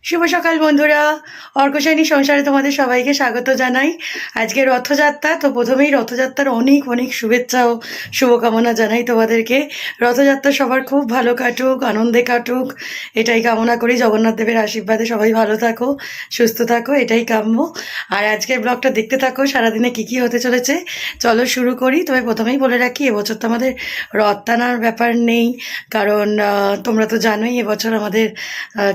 শুভ সকাল বন্ধুরা, অর্কশাইনী সংসারে তোমাদের সবাইকে স্বাগত জানাই। আজকে রথযাত্রা, তো প্রথমেই রথযাত্রার অনেক অনেক শুভেচ্ছা ও শুভকামনা জানাই তোমাদেরকে। রথযাত্রা সবার খুব ভালো কাটুক, আনন্দে কাটুক, এটাই কামনা করি। জগন্নাথ দেবের আশীর্বাদে সবাই ভালো থাকো, সুস্থ থাকো, এটাই কাম্য। আর আজকের ব্লগটা দেখতে থাকো, সারাদিনে কী কী হতে চলেছে চলো শুরু করি। তবে প্রথমেই বলে রাখি, এবছর তো আমাদের রথ টানার ব্যাপার নেই, কারণ তোমরা তো জানোই এবছর আমাদের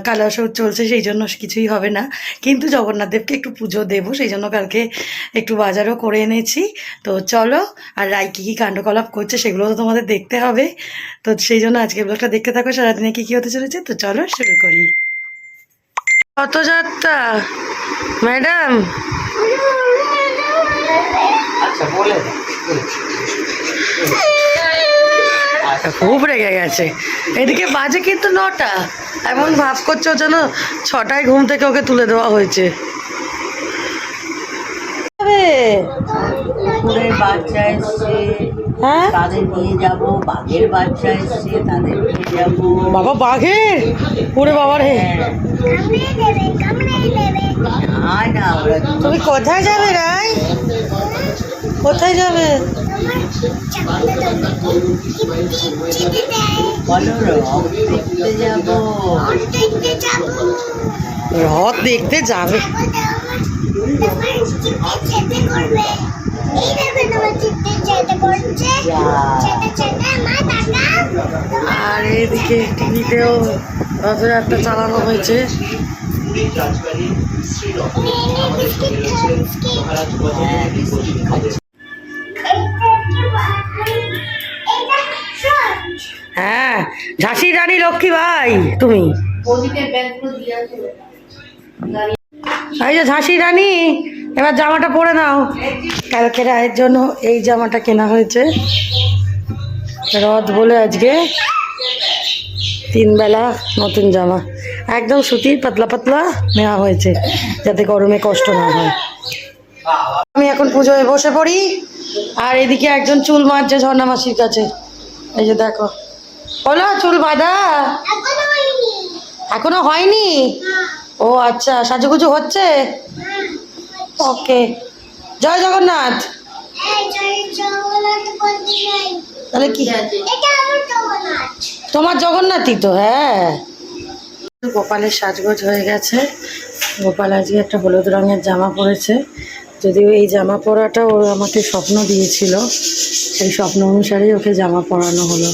কালাসও চলছে, সেই জন্য কিছুই হবে না। কিন্তু জগন্নাথ দেবকে একটু পুজো দেবো, সেই জন্য কালকে একটু বাজারও করে এনেছি। তো চলো, আর রাই কী কী কাণ্ডকলাপ করছে সেগুলো তো তোমাদের দেখতে হবে। তো সেই জন্য আজকে ব্লগটা দেখতে থাকো, সারাদিনে কী কী হতে চলেছে। তো চলো শুরু করি। রথযাত্রা ম্যাডাম, আচ্ছা বলে খুব রেগে গেছে। এদিকে বাজে কিন্তু 9টা, এমন ভাব করছো যেন 6টায় ঘুম থেকে ওকে তুলে দেওয়া হয়েছে। কুকুরের বাচ্চা এসছে, হ্যাঁ তাদের নিয়ে যাব। বাঘের বাচ্চা এসছে, তাদের নিয়ে যাব। বাবা, বাঘের ওরে বাবা রে, না ওরা তুমি কোথায় যাবে রাই? কোথায় যাবে? বলো রথ দেখতে যাব। রথ দেখতে যাবে? আর এদিকে টিভিতেও রথযাত্রা চালানো হয়েছে। হ্যাঁ, ঝাঁসির রানী লক্ষ্মী ভাই তুমি। এই যে ঝাঁসির রানী, এবার জামাটা পরে নাও। কালকে রায়ের জন্য এই জামাটা কেনা হয়েছে, রথ বলে আজকে 3 বেলা নতুন জামা, একদম সুতির পাতলা পাতলা নেওয়া হয়েছে, যাতে গরমে কষ্ট না হয়। আমি এখন পুজোয় বসে পড়ি। আর এদিকে একজন চুল মারছে ঝর্ণা মাসির কাছে, এই যে দেখো। হলো চুল বাঁধা? এখনো হয়নি? ও আচ্ছা, সাজুগুজু হচ্ছে। ওকে, জয় জগন্নাথ। তাহলে কি, তোমার জগন্নাথই তো? হ্যাঁ, গোপালের সাজগোজ হয়ে গেছে। গোপাল আজকে একটা হলুদ রঙের জামা পরেছে, যদিও এই জামা পরাটা ও আমাকে স্বপ্ন দিয়েছিল, সেই স্বপ্ন অনুসারেই ওকে জামা পরানো হলো।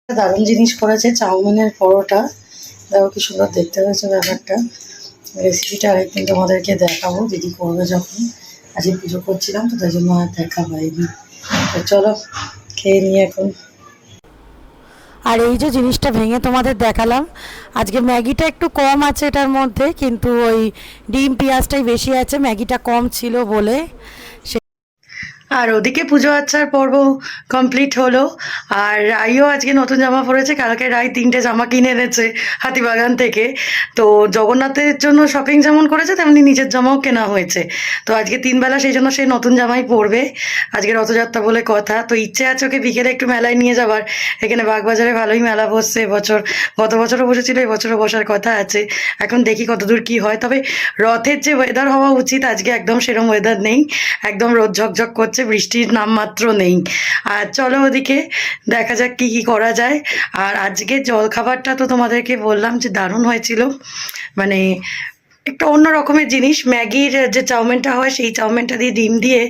দারুণ জিনিস করেছে, চাউমিনের পরোটা। দেখো কি সুন্দর দেখতে হয়েছে ব্যাপারটা। রেসিপিটা আরেকদিন তোমাদেরকে দেখাবো, দিদি করবে যখন। আজকে পুজো করছিলাম তো, তাই জন্য আর দেখা হয়নি। তো চলো খেয়ে নিই এখন। আর এই যে জিনিসটা ভেঙে তোমাদের দেখালাম, আজকে ম্যাগিটা একটু কম আছে এটার মধ্যে, কিন্তু ওই ডিম পেঁয়াজটাই বেশি আছে, ম্যাগিটা কম ছিল বলে। আর ওদিকে পুজো আচ্চার পর্ব কমপ্লিট হলো। আর রাইও আজকে নতুন জামা পরেছে, কালকে রাই 3টে জামা কিনে এনেছে হাতিবাগান থেকে। তো জগন্নাথের জন্য শপিং যেমন করেছে তেমনি নিজের জামাও কেনা হয়েছে। তো আজকে 3 বেলা সেই জন্য সে নতুন জামাই পরবে। আজকে রথযাত্রা বলে কথা, তো ইচ্ছে আছে ওকে বিকেলে একটু মেলায় নিয়ে যাবার। এখানে বাগবাজারে ভালোই মেলা বসছে এবছর, গত বছরও বসেছিল, এবছরও বসার কথা আছে। এখন দেখি কতদূর কি হয়। তবে রথের যে ওয়েদার হওয়া উচিত আজকে একদম সেরকম ওয়েদার নেই, একদম রোদ ঝকঝক করছে, বৃষ্টির নামমাত্র নেই। আর চলো ওদিকে দেখা যাক কি কি করা যায়। আর আজকে জলখাবারটা তো তোমাদেরকে বললাম যে দারুণ হয়েছিল, মানে একটা অন্য রকমের জিনিস। ম্যাগির যে চাউমিনটা হয় সেই চাউমিনটা দিয়ে ডিম দিয়ে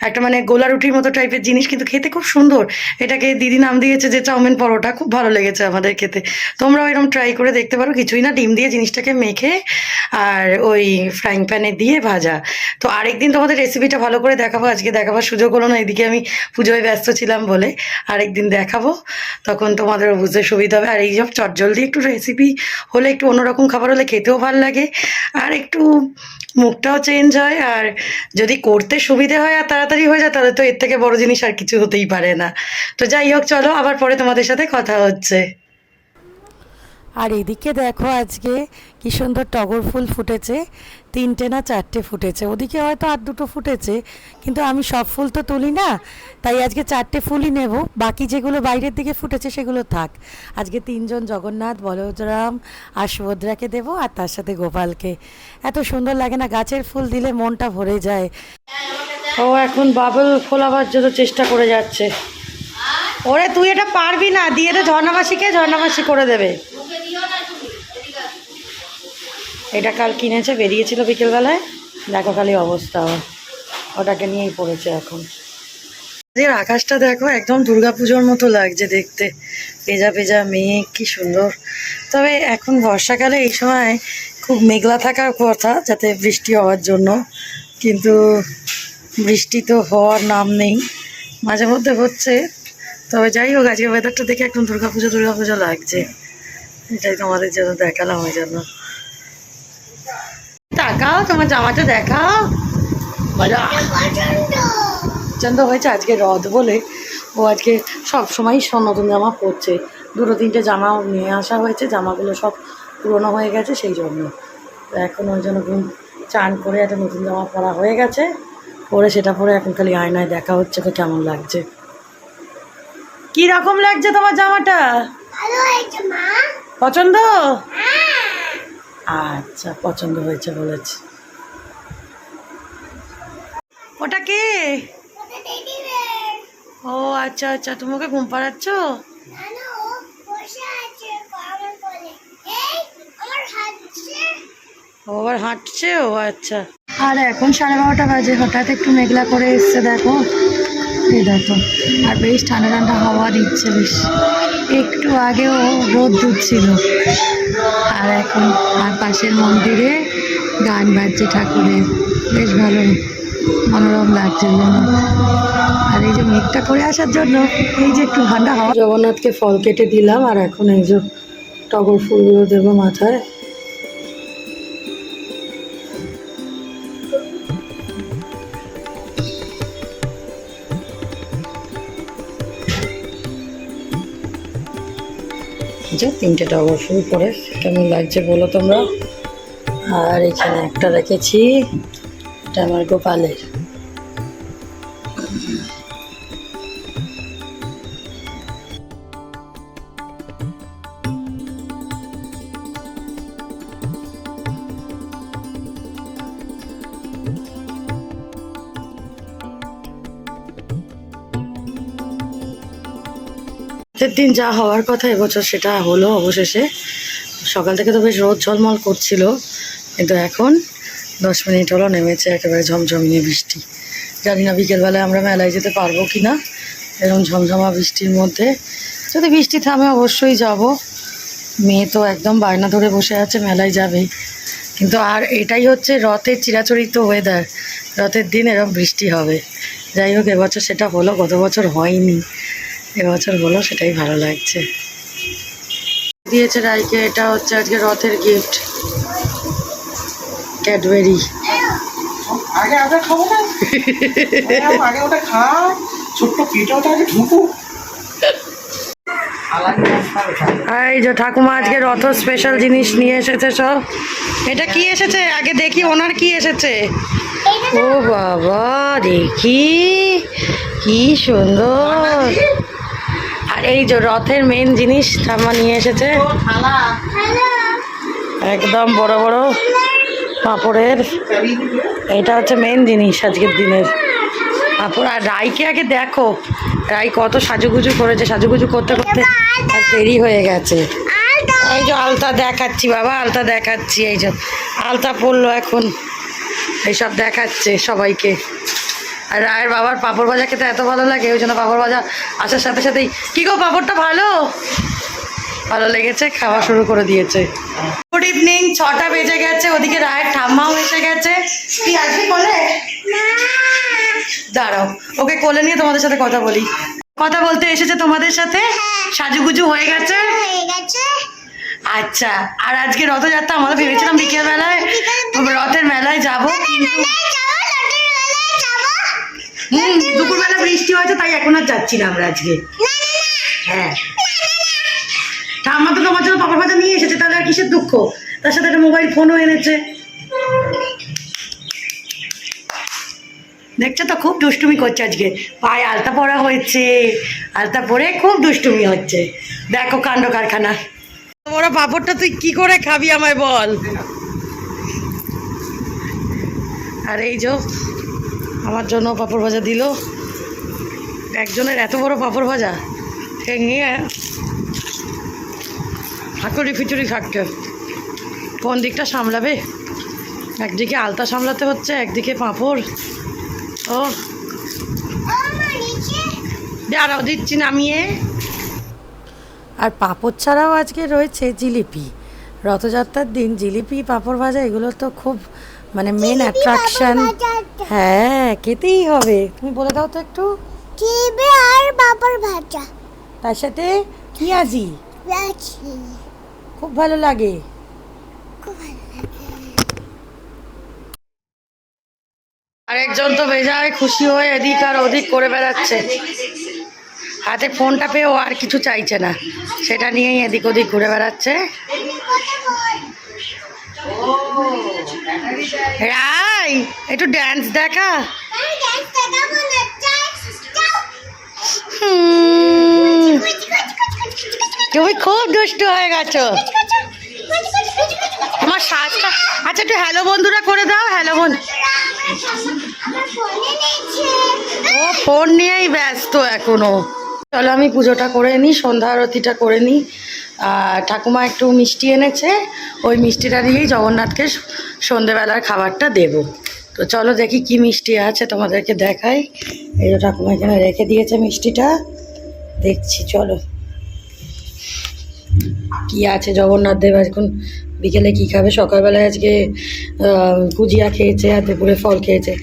একটা মানে গোলা রুটির মতো টাইপের জিনিস, কিন্তু খেতে খুব সুন্দর। এটাকে দিদি নাম দিয়েছে যে চাউমিন পরোটা, খুব ভালো লেগেছে আমাদের খেতে। তোমরাও এরকম ট্রাই করে দেখতে পারো। কিছুই না, ডিম দিয়ে জিনিসটাকে মেখে আর ওই ফ্রাইং প্যানে দিয়ে ভাজা। তো আরেকদিন তোমাদের রেসিপিটা ভালো করে দেখাবো, আজকে দেখাবার সুযোগ হলো না, এদিকে আমি পুজোয় ব্যস্ত ছিলাম বলে। আরেকদিন দেখাবো, তখন তোমাদের বুঝতে সুবিধা হবে। আর এই সব চটজলদি একটু রেসিপি হলে, একটু অন্যরকম খাবার হলে খেতেও ভালো লাগে, আর একটু মুখটাও চেঞ্জ হয়। আর যদি করতে সুবিধে হয় আর তাড়াতাড়ি হয়ে যায়, তাহলে তো এর থেকে বড় জিনিস আর কিছু হতেই পারে না। তো যাই হোক, চলো আবার পরে তোমাদের সাথে কথা হচ্ছে। আর এদিকে দেখো আজকে কি সুন্দর টগর ফুল ফুটেছে, 3টে না 4টে ফুটেছে। ওদিকে হয়তো আর 2টো ফুটেছে, কিন্তু আমি সব ফুল তো তুলি না, তাই আজকে 4টে ফুলই নেব। বাকি যেগুলো বাইরের দিকে ফুটেছে সেগুলো থাক। আজকে 3জন জগন্নাথ, বলরাম আর সুভদ্রাকে দেব, আর তার সাথে গোপালকে। এত সুন্দর লাগে না, গাছের ফুল দিলে মনটা ভরে যায়। ও এখন বাবল ফোলাবার জন্য চেষ্টা করে যাচ্ছে। ওরে তুই এটা পারবি না, দিয়ে দে ঝর্ণাবাসীকে, ঝর্ণাবাসী করে দেবে। এটা কাল কিনেছে, বেরিয়েছিল বিকেলবেলায়, দেখো খালি অবস্থা, ওটাকে নিয়েই পড়েছে এখন। আকাশটা দেখো একদম দুর্গাপুজোর মতো লাগছে দেখতে, পেজা পেজা মেঘ, কি সুন্দর। তবে এখন বর্ষাকালে এই সময় খুব মেঘলা থাকার কথা, যাতে বৃষ্টি হওয়ার জন্য, কিন্তু বৃষ্টি তো হওয়ার নাম নেই, মাঝে মধ্যে হচ্ছে। তবে যাই হোক, আজকে ওয়েদারটা দেখে একদম দুর্গাপুজো লাগছে। এটাই তোমাদের জন্য দেখালাম, ওই জন্য। তাকাও, তোমার জামাটা দেখাও। পছন্দ হয়েছে আজকে রথ বলে, ও আজকে সব সময় নতুন জামা পরছে। 2-3টে জামা নিয়ে আসা হয়েছে, জামাগুলো সব পুরনো হয়ে গেছে সেই জন্য। এখন ওই জন্য চান করে একটা নতুন জামা পরা হয়ে গেছে, পরে সেটা পরে এখন খালি আয়নায় দেখা হচ্ছে তো কেমন লাগছে। কি রকম লাগছে তোমার জামাটা? পছন্দ? আচ্ছা, পছন্দ হয়েছে বলেছে। ওটা কে? ও আচ্ছা আচ্ছা, তুমি ওকে ঘুম পাড়াচ্ছ? ও আবার হাঁটছে? ও আচ্ছা। আর এখন 12:30 বাজে, হঠাৎ একটু মেঘলা করে এসছে দেখো, এই দেখো। আর বেশ ঠান্ডা ঠান্ডা হাওয়া দিচ্ছে বেশ, একটু আগেও রোদ ছিল। আর এখন আর পাশের মন্দিরে গান বাজছে ঠাকুরের, বেশ ভালো মনোরম লাগছে। আর এই যে মেঘটা করে আসার জন্য এই যে একটু ঠান্ডা হাওয়া। জগন্নাথকে ফল কেটে দিলাম, আর এখন এই যে টগর ফুলগুলো দেবো মাথায়। যে 3টে টগর ফুল পরে কেমন লাগছে বলো তোমরা। আর এখানে একটা রেখেছি, এটা আমার গোপালের। দিন যা হওয়ার কথা এবছর সেটা হলো অবশেষে। সকাল থেকে তো বেশ রোদ ঝলমল করছিল, কিন্তু এখন 10 মিনিট হলো নেমেছে একেবারে ঝমঝমিয়ে বৃষ্টি। জানি না বিকেলবেলায় আমরা মেলায় যেতে পারবো কি না, এরকম ঝমঝমা বৃষ্টির মধ্যে। যদি বৃষ্টি থামে অবশ্যই যাব। মেয়ে তো একদম বায়না ধরে বসে আছে মেলায় যাবে, কিন্তু আর এটাই হচ্ছে রথের চিরাচরিত ওয়েদার, রথের দিন এরকম বৃষ্টি হবে। যাই হোক, এবছর সেটা হলো, গত বছর হয়নি, এবছর হলো, সেটাই ভালো লাগছে। দিয়েছে রাইকে, এটা হচ্ছে আজকে রথের গিফট, ক্যাডবেরি। আগে আগে খাবো না আগে ওটা খা ছোট্ট পেটে ওটা আগে ঢুকুক এই যে ঠাকুমা আজকে রথ স্পেশাল জিনিস নিয়ে এসেছে সব। এটা কি এসেছে আগে দেখি, ওনার কি এসেছে? ও বাবা, দেখি কি সুন্দর। আর এই যে রথের মেন জিনিস ঠাকুমা নিয়ে এসেছে, একদম বড় বড় পাঁপড়ের। এটা হচ্ছে মেন জিনিস আজকের দিনের পাঁপড়। আর রাইকে আগে দেখো, রাই কত সাজুগুজু করেছে, সাজুগুজু করতে করতে আর দেরি হয়ে গেছে। এই যে আলতা দেখাচ্ছি বাবা, আলতা দেখাচ্ছি, এই যে আলতা পড়লো এখন, এইসব দেখাচ্ছে সবাইকে। আর রায়ের বাবার পাঁপড় ভাজা খেতে এত ভালো লাগে, ওই জন্য পাঁপড় ভাজা আসার সাথে সাথেই কী গো পাঁপড়টা ভালো ভালো লেগেছে, খাওয়া শুরু করে দিয়েছে। গুড ইভিনিং, 6টা বেজে গেছে, ওদিকে রায়ের ঠাম্মাও এসে গেছে। কি আসবি কোলে? দাঁড়াও, ওকে কোলে নিয়ে তোমাদের সাথে কথা বলি। কথা বলতে এসেছে তোমাদের সাথে, সাজুগুজু হয়ে গেছে। আচ্ছা, আর আজকে রথযাত্রা, আমরা ভেবেছিলাম বিকেলবেলায় রথের মেলায় যাব, কিন্তু দুপুরবেলা বৃষ্টি হয়েছে, তাই এখন আর যাচ্ছি না আমরা আজকে। হ্যাঁ, ঠাম্মা তো তোমার জন্য পাপড় ভাজা নিয়ে এসেছে, তাহলে আর কিসের দুঃখ? তার সাথে একটা মোবাইল ফোনও এনেছে। দেখছো তো, খুব দুষ্টুমি করছে আজকে, পায়ে আলতা পরা হয়েছে, আলতা পরে খুব দুষ্টুমি হচ্ছে। দেখো কাণ্ড কারখানা। বড় পাপড়টা তুই কি করে খাবি আমায় বল। আর এই যে আমার জন্য পাপড় ভাজা দিল, একজনের এত বড় পাপড় ভাজা নিয়ে হাঁকুড়ি ফিচুড়ি খাচ্ছে। কোন দিকটা সামলাবে? একদিকে আলতা সামলাতে হচ্ছে, একদিকে পাঁপড়। ও দাঁড়াও, দিচ্ছি নামিয়ে। আর পাঁপড় ছাড়াও আজকে রয়েছে জিলিপি। রথযাত্রার দিন জিলিপি, পাঁপড় ভাজা এগুলো তো খুব মানে মেন অ্যাট্রাকশন। হ্যাঁ, খেতেই হবে। তুমি বলে দাও তো একটু। জিলিপি আর পাঁপড় ভাজা, তার সাথে পেঁয়াজি, খুব ভালো লাগে। আরেকজন তো বেজায় খুশি হয়ে এদিক আর ওদিক করে বেড়াচ্ছে, হাতে ফোনটা পেয়েও আর কিছু চাইছে না, সেটা নিয়েই এদিক ওদিক ঘুরে বেড়াচ্ছে। রাই, একটু ড্যান্স দেখা। তুমি খুব দুষ্টু হয়ে গেছো। তোমার শ্বাসটা, আচ্ছা একটু হ্যালো বন্ধুরা করে দাও। হ্যালো বন্ধু। ও ফোন নিয়েই ব্যস্ত এখনো। চলো আমি পুজোটা করে নিই, সন্ধ্যা আরতিটা করে নিই। ঠাকুমা একটু মিষ্টি এনেছে, ওই মিষ্টিটা দিয়েই জগন্নাথকে সন্ধেবেলার খাবারটা দেব। তো চলো দেখি কি মিষ্টি আছে, তোমাদেরকে দেখাই। এই যে ঠাকুমা এখানে রেখে দিয়েছে মিষ্টিটা, দেখছি। চলো কি আছে জগন্নাথ দেব এখন বিকেলে কি খাবে। সকালবেলায় আজকে গুজিয়া খেয়েছে, আর দুপুরে ফল খেয়েছে।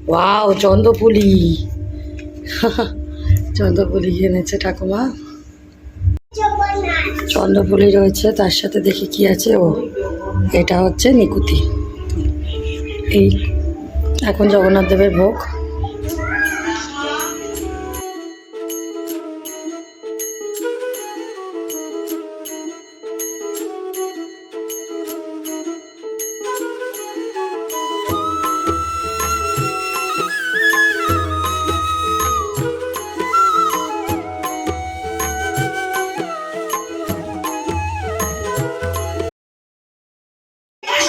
ওয়াও, চন্দ্রপুলি চন্দ্রপুলি এনেছে ঠাকুমা, চন্দ্রপুলি রয়েছে। তার সাথে দেখি কি আছে। ও, এটা হচ্ছে নিকুতি। এই এখন জগন্নাথ দেবের ভোগ।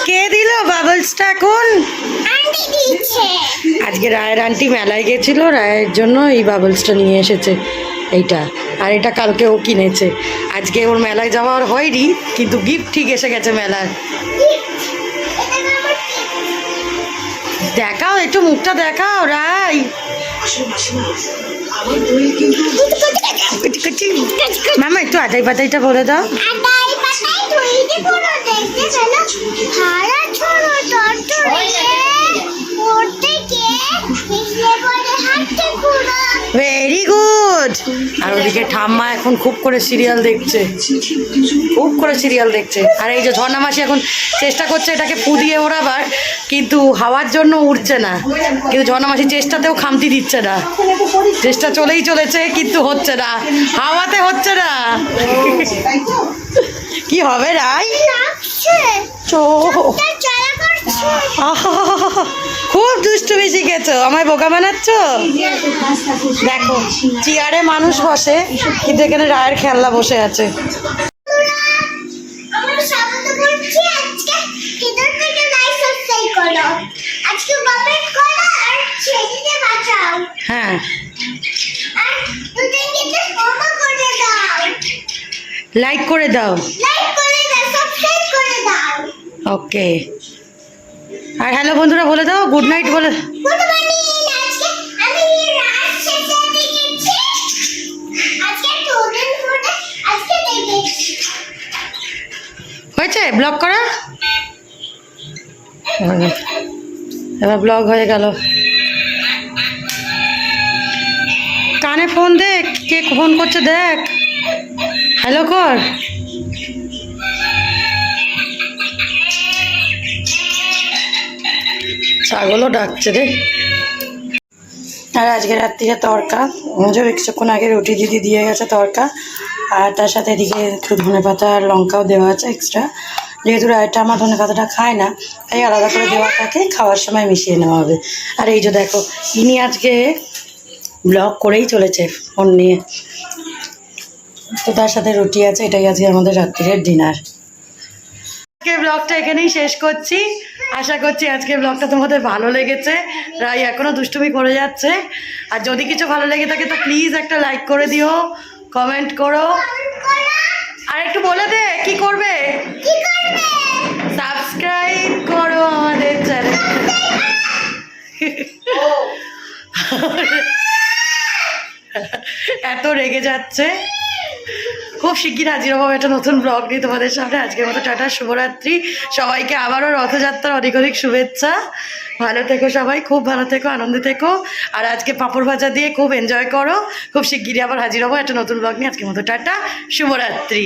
কে দিল বাবলসটা এখন? আজকে রায়ের আন্টি মেলায় গেছিল, রায়ের জন্য এই বাবলসটা নিয়ে এসেছে এইটা। আর এটা কালকে ও কিনেছে। আজকে ওর মেলায় যাওয়া আর হয়নি, কিন্তু গিফট ঠিক এসে গেছে মেলায়। দেখাও একটু, মুখটা দেখাও রাই। মামা একটু আদাই পাতাইটা বলে দাও। Very good. আর ওদিকে ঠাম্মা এখন খুব করে সিরিয়াল দেখছে, খুব করে সিরিয়াল দেখছে। আর এই যে ঝর্ণা মাসি এখন চেষ্টা করছে এটাকে ফু দিয়ে ওড়াবার, কিন্তু হাওয়ার জন্য উঠছে না। কিন্তু ঝর্ণা মাসি চেষ্টাতেও খামতি দিচ্ছে না, চেষ্টা চলেই চলেছে কিন্তু হচ্ছে না, হাওয়াতে হচ্ছে না। কি হবে রাই? চো খুব দুষ্টুমি শিখেছো, আমায় বোকা বানাচ্ছ। দেখো চেয়ারে মানুষ বসে, কিন্তু এখানে রায়ের খেলনা বসে আছে। আমরা শপথ করছি আজকে ভিতর থেকে লাইট সাবস্ক্রাইব করো, আজকে কমেন্ট করো আর ছেলেকে বাঁচাও। হ্যাঁ, আর দুজনকে ফলো করে দাও, লাইক করে দাও। লাইক করে দাও, সাবস্ক্রাইব করে দাও। ওকে, আর হ্যালো বন্ধুরা বলে দাও, গুড নাইট বলে। Good morning. আজকে আমি রাত শেষে দেখেছি, আজকে স্টুডেন্ট ফুডে আজকে দেখেছি। হয়েছে ব্লগ করা? এবার ব্লগ হয়ে গেল। কানে ফোন দেখ, কে ফোন করছে দেখ, হ্যালো কর। ছাগলও ডাকছে রে। আর আজকে রাত্রিরে তড়কা, কিছুক্ষণ আগে রুটি দিদি দিয়ে গেছে তড়কা, আর তার সাথে এদিকে একটু ধনে পাতা আর লঙ্কাও দেওয়া আছে এক্সট্রা। যেহেতু রায়টা আমার ধনে পাতাটা খায় না, তাই আলাদা করে দেওয়া থাকে, খাওয়ার সময় মিশিয়ে নেওয়া হবে। আর এই যে দেখো, ইনি আজকে ব্লগ করেই চলেছে ফোন নিয়ে, তো তার সাথে রুটি আছে। এটাই আজকে আমাদের রাত্রিরের ডিনার। আজকে ব্লগটা এখানেই শেষ করছি। আশা করছি আজকে ব্লগটা তোমাদের ভালো লেগেছে। রাই এখনও দুষ্টুমি করে যাচ্ছে। আর যদি কিছু ভালো লেগে থাকে তো প্লিজ একটা লাইক করে দিও, কমেন্ট করো, আর একটু বলে দে কি করবে। সাবস্ক্রাইব করো আমাদের চ্যানেল। এত রেগে যাচ্ছে। খুব শিগগির হাজির হবো একটা নতুন ব্লগ নিয়ে তোমাদের সামনে। আজকের মতো টাটা, শুভরাত্রি। সবাইকে আবারও রথযাত্রার অনেক অনেক শুভেচ্ছা। ভালো থেকো সবাই, খুব ভালো থেকো, আনন্দে থেকো। আর আজকে পাঁপড় ভাজা দিয়ে খুব এনজয় করো। খুব শিগগিরই আবার হাজির হবো একটা নতুন ব্লগ নিয়ে। আজকের মতো টাটা, শুভরাত্রি।